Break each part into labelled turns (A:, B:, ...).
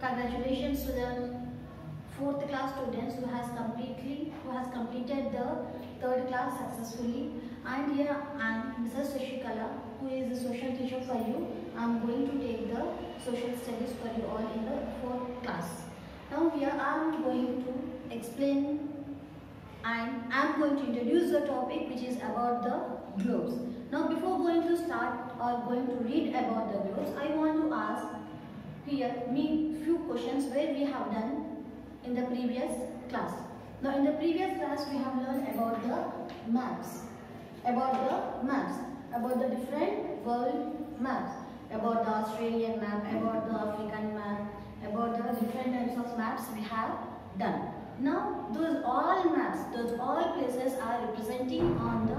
A: Congratulations to the 4th class students who has completed the 3rd class successfully. And here I am Mrs. Shashikala, who is the social teacher for you. I am going to take the social studies for you all in the 4th class. Now here I am going to explain and I am going to introduce the topic, which is about the globes. Now before going to start or going to read about the globes, I want to ask here few questions where we have done in the previous class. Now in the previous class we have learned about the maps, about the different world maps, about the Australian map, about the African map, about the different types of maps we have done. Now those all maps, those all places are representing on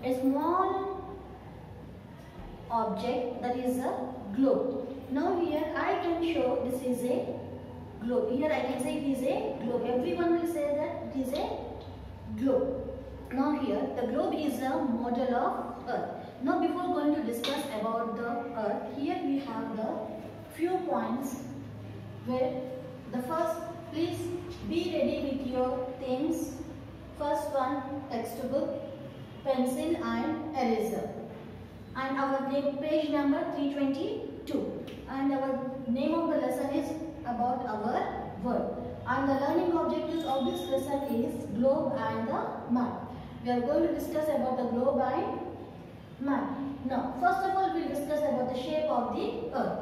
A: a small object, that is a globe. Now here I can show this is a globe. Here I can say it is a globe. Everyone will say that it is a globe. Now here the globe is a model of Earth. Now before going to discuss about the Earth, here we have the few points where the first, please be ready with your things. First one, textbook, pencil and eraser. And our page number 322. And our name of the lesson is about our world. And the learning objectives of this lesson is globe and the map. We are going to discuss about the globe and map. Now, first of all, we will discuss about the shape of the Earth.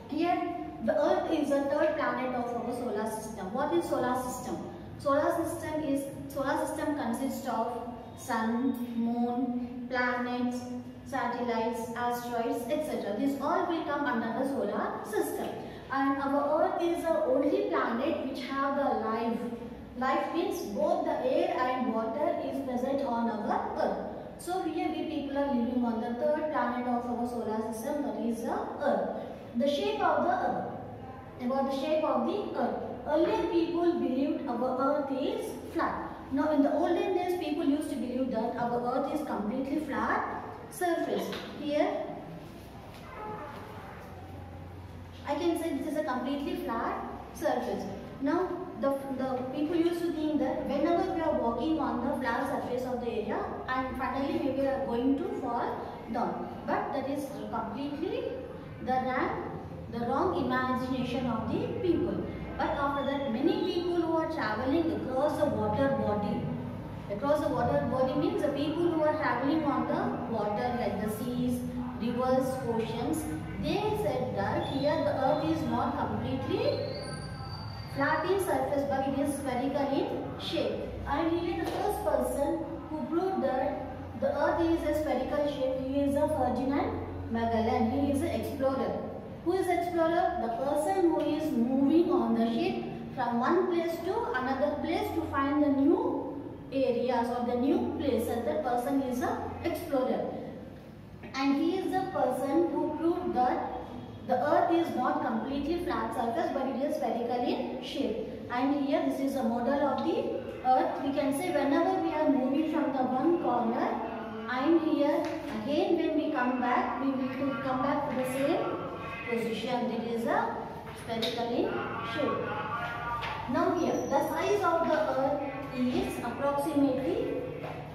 A: Here, the Earth is the 3rd planet of our solar system. What is solar system? Solar system consists of sun, moon, planets, satellites, asteroids, etc. These all will come under the solar system. And our Earth is the only planet which have the life. Life means both the air and water is present on our Earth. So here we people are living on the 3rd planet of our solar system, that is the Earth. The shape of the Earth. About the shape of the Earth. Earlier people believed our Earth is flat. Now in the olden days people used to believe that our Earth is completely flat surface. Here I can say this is a completely flat surface. Now the people used to think that whenever we are walking on the flat surface of the area and finally we are going to fall down. But that is completely the wrong imagination of the people. But after that, many people who are traveling across the water body. Across the water body means the people who are traveling on the water like the seas, rivers, oceans. They said that here the Earth is not completely flat in surface but it is spherical in shape. And here the first person who proved that the Earth is a spherical shape, he is a Ferdinand Magellan. He is an explorer. Who is explorer? The person who is moving on the ship from one place to another place to find the new areas or the new places. That person is an explorer. And he is the person who proved that the Earth is not completely flat surface but it is spherical in shape. And here this is a model of the Earth. We can say whenever we are moving from the one corner and here again when we come back, we will come back to the same position. It is a spherical in shape. Now here the size of the Earth is approximately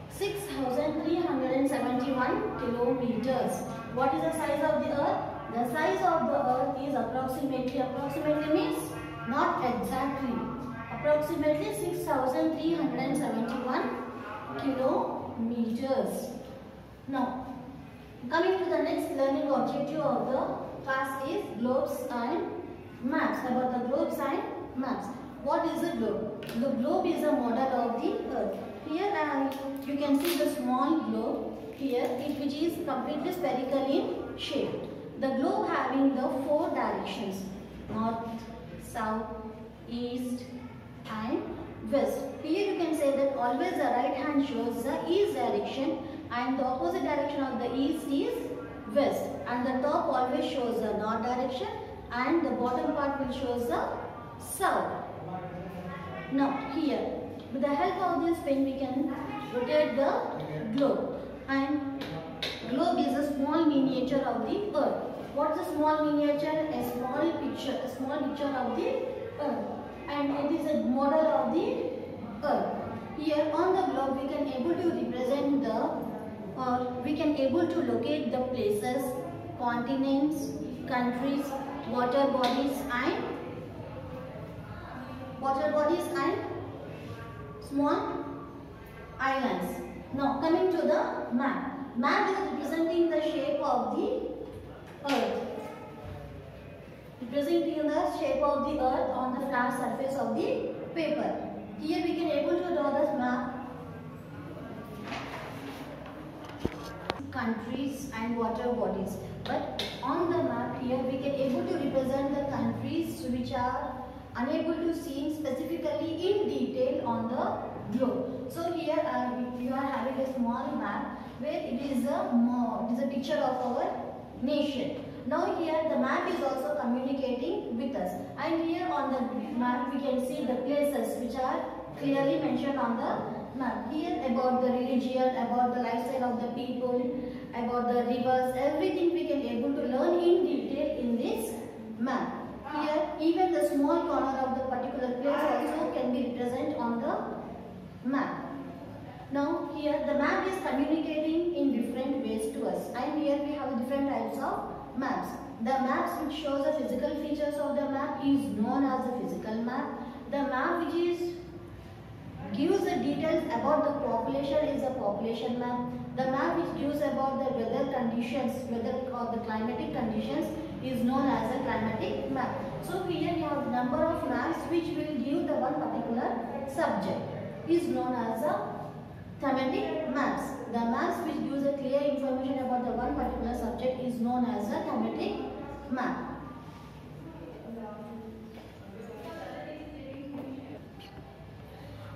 A: 6,371 kilometers. What is the size of the Earth? The size of the Earth is approximately means not exactly. Approximately 6,371 kilometers. Now, coming to the next learning objective of the class is globes and maps. About the globes and maps. What is a globe? The globe is a model of the Earth. Here you can see the small globe here, which is completely spherical in shape. The globe having the 4 directions: north, south, east and west. Here you can say that always the right hand shows the east direction and the opposite direction of the east is west. And the top always shows the north direction and the bottom part will show the south. Now here, with the help of this pen we can rotate the globe. And globe is a small miniature of the Earth. What's a small miniature? A small picture of the earth, and it is a model of the earth. Here on the globe we can able to represent the, or we can able to locate the places, continents, countries, water bodies and small islands. Now coming to the map. Map is representing the shape of the earth. Representing the shape of the earth on the flat surface of the paper. Here we can able to draw this map. Countries and water bodies. But on the map here we can able to represent the countries which are unable to see specifically in detail on the globe. So here you are having a small map where it is a picture of our nation. Now here the map is also communicating with us, and here on the map we can see the places which are clearly mentioned on the map. Here about the religion, about the lifestyle of the people, about the rivers, everything we can able to learn in detail in this map. Here even the small corner of the particular place also can be represented on the map. Now here the map is communicating in different ways to us, and here we have different types of maps. The maps which shows the physical features of the map is known as a physical map. The map which gives the details about the population is a population map. The map which gives about the weather conditions, weather or the climatic conditions is known as a climatic map. So here you have number of maps which will give the one particular subject is known as a thematic maps. The maps which gives a clear information about the one particular subject is known as a thematic map.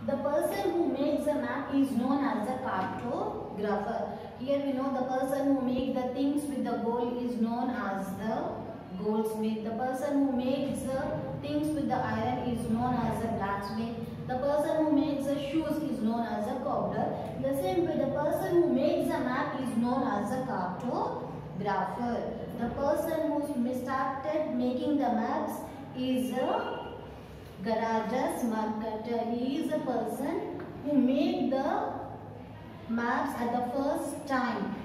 A: The person who makes a map is known as a cartographer. Here we know the person who makes the things with the gold is known as the goldsmith. The person who makes the things with the iron is known as a blacksmith. The person who makes the shoes is known as a cobbler. The same way, the person who makes a map is known as a cartographer. The person who started making the maps is a garages marketer. He is a person who made the maps at the first time.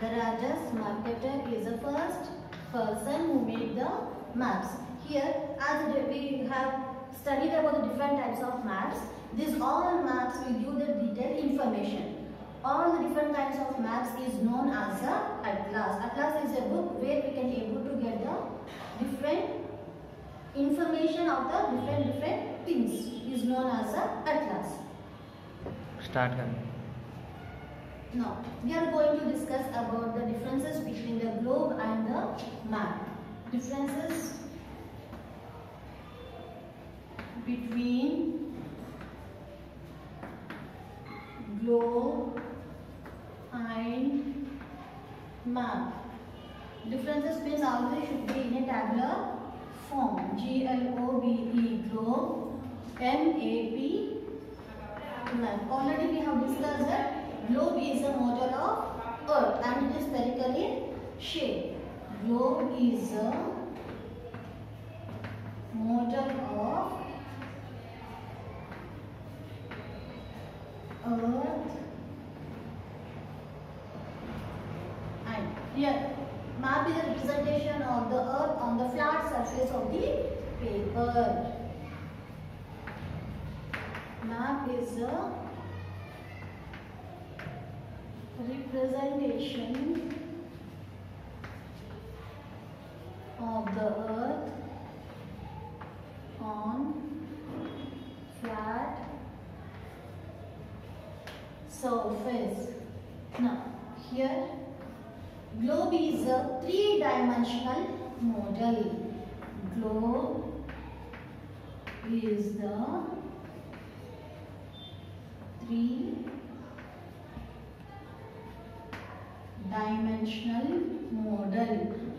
A: Garages marketer is the first person who made the maps. Here, as we have studied about the different types of maps, these all maps will give the detailed information. All the different kinds of maps is known as a atlas. Atlas is a book where we can able to get the different information of the different things is known as a atlas.
B: Start.
A: Now we are going to discuss about the differences between the globe and the map. Differences between globe and map. Differences means always should be in a tabular form. G-L-O-B-E, globe, M-A-P, map. Already we have discussed that globe is a model of earth and it is spherical in shape. Globe is a model of earth, and here map is a representation of the earth on the flat surface of the paper. Map is a representation of the earth on flat surface. Now here globe is a three-dimensional model. Globe is the three-dimensional model.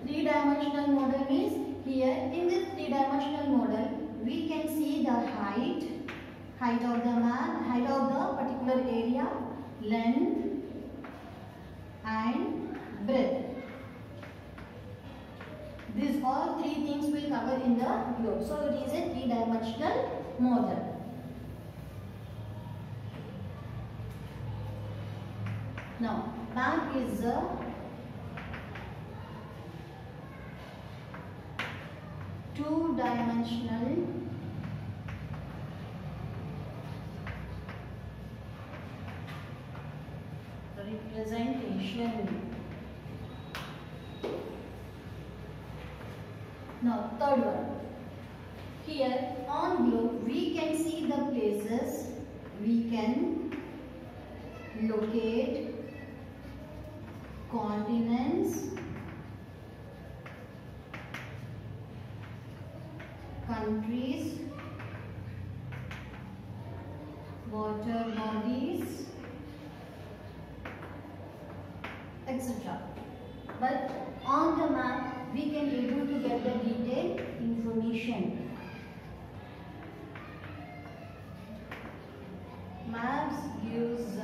A: Three-dimensional model means here in this three-dimensional model we can see the height of the man, height of the particular area, length and breadth. three things will cover in the globe. So it is a three-dimensional model. Now, map is a two-dimensional representation. Now, third one. Here on globe we can see the places, we can locate continents, countries, water bodies, etc. But on the map we can able to get the detailed information. Maps gives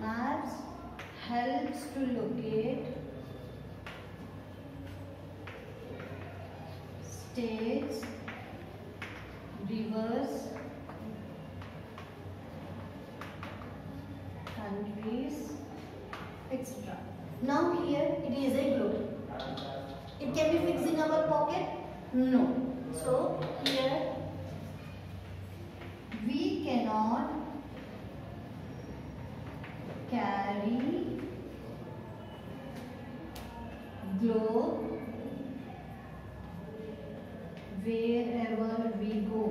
A: maps helps to locate states, rivers, countries, etc. Now here it is a globe. It can be fixed in our pocket? No. So here we cannot carry globe wherever we go.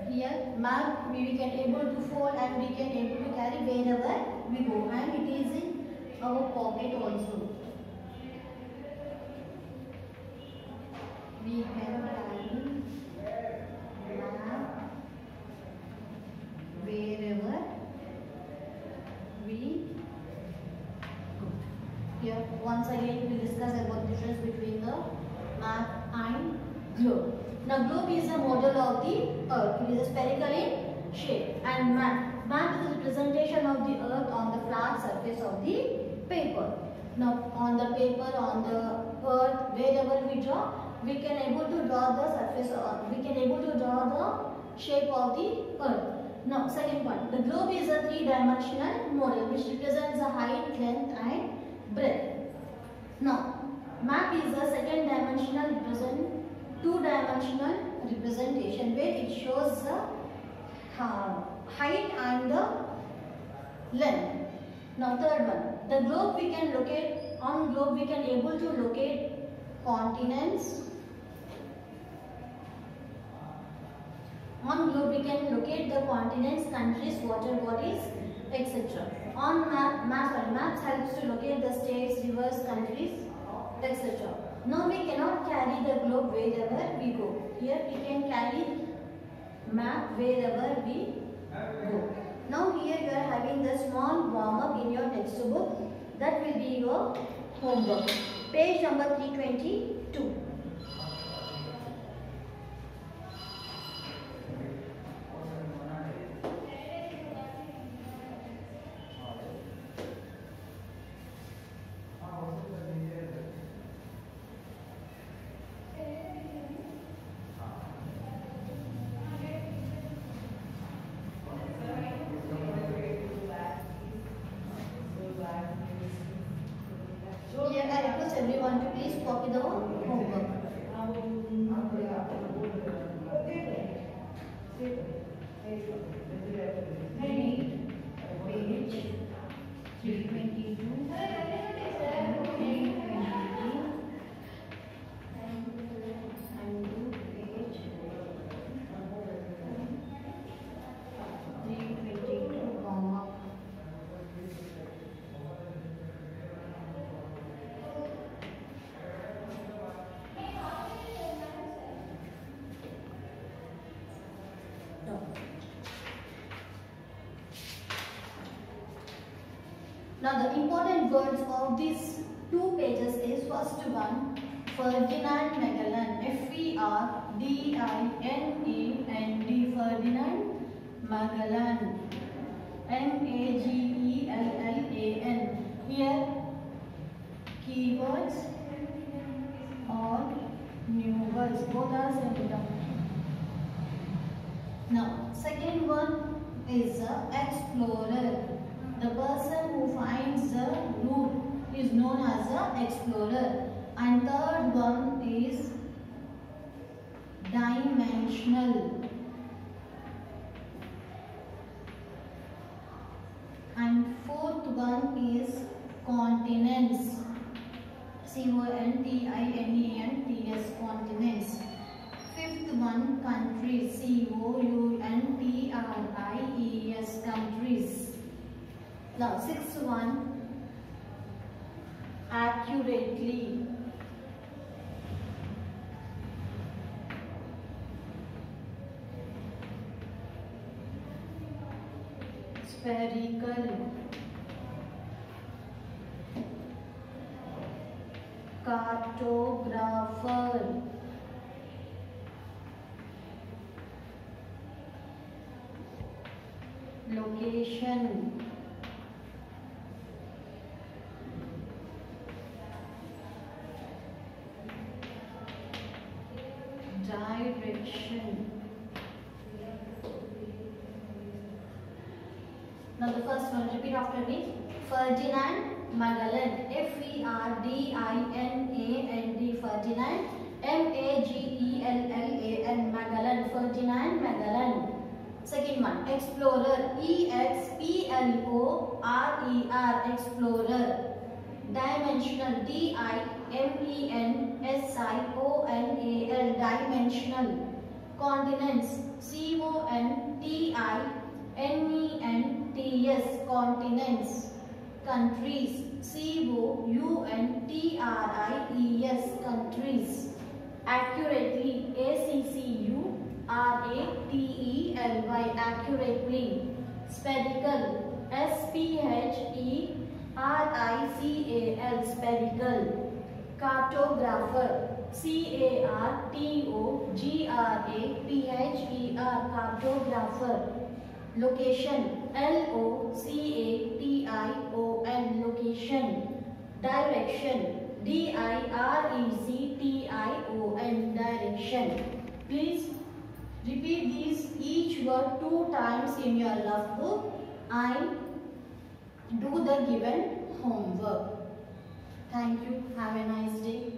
A: Here map we can able to fold and we can able to carry wherever we go, and it is in our pocket also. We can carry map wherever we go. Here once again we discuss about the difference between the map and globe. Now globe is a model of the earth. It is spherical in shape, and map is a representation of the earth on the flat surface of the paper. Now on the paper, on the earth, wherever we draw, we can able to draw the surface, or we can able to draw the shape of the earth. Now second point, the globe is a three-dimensional model which represents the height, length and breadth. Now map is a two-dimensional representation where it shows the height and the length. Now third one, the globe we can locate, on globe we can able to locate continents. On globe we can locate the continents, countries, water bodies, etc. On maps helps to locate the states, rivers, countries, etc. Now we cannot carry the globe wherever we go. Here we can carry map wherever we go. Now here you are having the small warm-up in your textbook. That will be your homework. Page number 322. Here I request everyone to please copy the homework. Read page 322 and 323 and do page 322, comma. Now the important words of these two pages is first one, Ferdinand Magellan, F-E-R-D-I-N-A-N-D, Ferdinand Magellan. M-A-G-E-L-L-A-N. Here keywords or new words, both are same term. Now second one is explorer. The person who finds the route is known as an explorer. And third one is dimensional. And fourth one is continents. C-O-N-T-I-N-E-N-T-S, continents. Fifth one, countries. C-O-U-N-T-R-I-E-S, countries. Now sixth one, accurately. Spherical. Cartographer. Location. Direction. Now the first one, repeat after me. Ferdinand Magellan. F-E-R-D-I-N-A-N-D. Ferdinand. M-A-G-E-L-L-A-N. Magellan. Ferdinand Magellan. Second one, explorer. E-X-P-L-O-R-E-R. Explorer. Dimensional. D-I-M-E-N-S-I-O-N-A-L. Dimensional. Continents. C-O-N-T-I-N-E-N-T-S. Continents. Countries. C-O-U-N-T-R-I-E-S. Countries. Accurately. A-C-C-U-R-A-T-E-L-Y. Accurately. Spherical. S-P-H-E-R-I-C-A-L. Spherical. Cartographer. C-A-R-T-O-G-R-A-P-H-E-R. Cartographer. Location. L-O-C-A-T-I-O-N. Location. Direction. D-I-R-E-C-T-I-O-N. Direction. Please repeat these each word 2 times in your love book and do the given homework. Thank you. Have a nice day.